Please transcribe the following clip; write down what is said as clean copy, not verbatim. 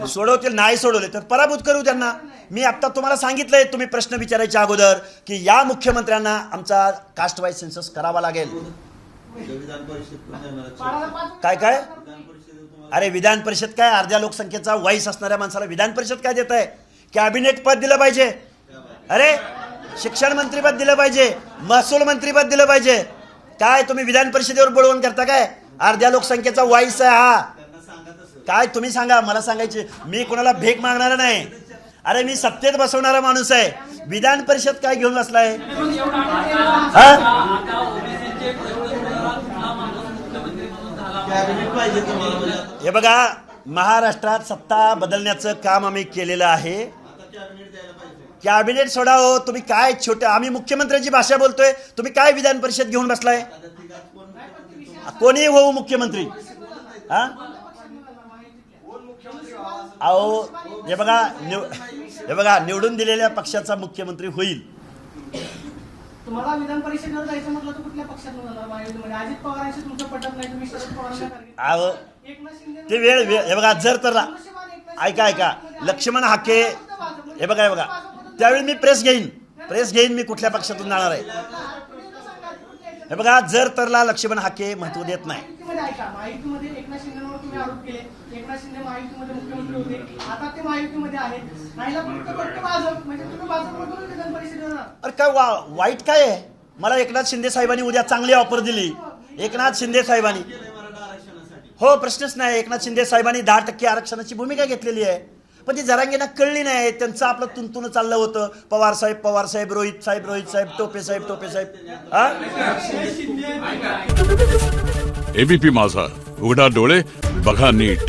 सोडवतील, नाही सोडवले तर पराभूत करू त्यांना. मी आता तुम्हाला सांगितलंय, तुम्ही प्रश्न विचारायच्या अगोदर, की या मुख्यमंत्र्यांना आमचा कास्ट वाईज सेन्सस करावा लागेल. काय काय? अरे विधान परिषद काय, अर्ध्या लोकसंख्येचा वाईस असणाऱ्या माणसाला विधान परिषद काय देत आहे? कॅबिनेट पद दिलं पाहिजे, अरे शिक्षण मंत्रीपद दिलं पाहिजे, महसूल मंत्रीपद दिलं पाहिजे. काय तुम्ही विधान परिषदेवर बोलवून करता काय? अर्ध्या लोकसंख्येचा वाईस आहे हा. काय तुम्ही सांगा, मला सांगायचे, मी कोणाला भेक मागणारा नाही. अरे मी सत्तेत बसवणारा माणूस आहे. विधान परिषद काय घेऊन बसलाय? हे बघा, महाराष्ट्रात सत्ता बदलण्याचं काम आम्ही केलेलं आहे. कॅबिनेट सोडा हो, तुम्ही काय छोटे, आम्ही मुख्यमंत्र्यांची भाषा बोलतोय, तुम्ही काय विधान परिषद घेऊन बसलाय? कोणी होऊ मुख्यमंत्री? हा अहो हे बघा निवडून दिलेल्या पक्षाचा मुख्यमंत्री होईल. तुम्हाला विधान परिषदेवर जायचं म्हटलं तर कुठल्या पक्षातून जाणार? महायुतीमध्ये अजित पवारांशी तुमचं पटत नाही, तुम्ही शरद पवारांना अहो ते वेळ हे बघा, जर तर ऐका लक्ष्मण हाके, हे बघा त्यावेळी मी प्रेस घेईन मी कुठल्या पक्षातून जाणार आहे. हे बघा, जर तरला लक्ष्मण हाके महत्व देत नाही. महायुतीमध्ये एकनाथ शिंदेवर तुम्ही आरोप केले, एकनाथ शिंदे महायुतीमध्ये मुख्यमंत्री होते, आता ते महायुतीमध्ये आहेत, नाहीला फक्त भाजप, म्हणजे तुम्ही भाजपमधून विधान परिषदेवर. अरे काय वाईट काय आहे? मला एकनाथ शिंदे साहेबांनी उद्या चांगली ऑफर दिली. एकनाथ शिंदे साहेबांनी, हो प्रश्नच नाही, एकनाथ शिंदे साहेबांनी 10% आरक्षणाची भूमिका घेतलेली आहे. पण ती जरांगेंना कळली नाही. त्यांचं आपलं तुंतुन चाललं होतं, पवार साहेब, रोहित साहेब, टोपे साहेब. एबीपी माझा, उघडा डोळे बघा नीट.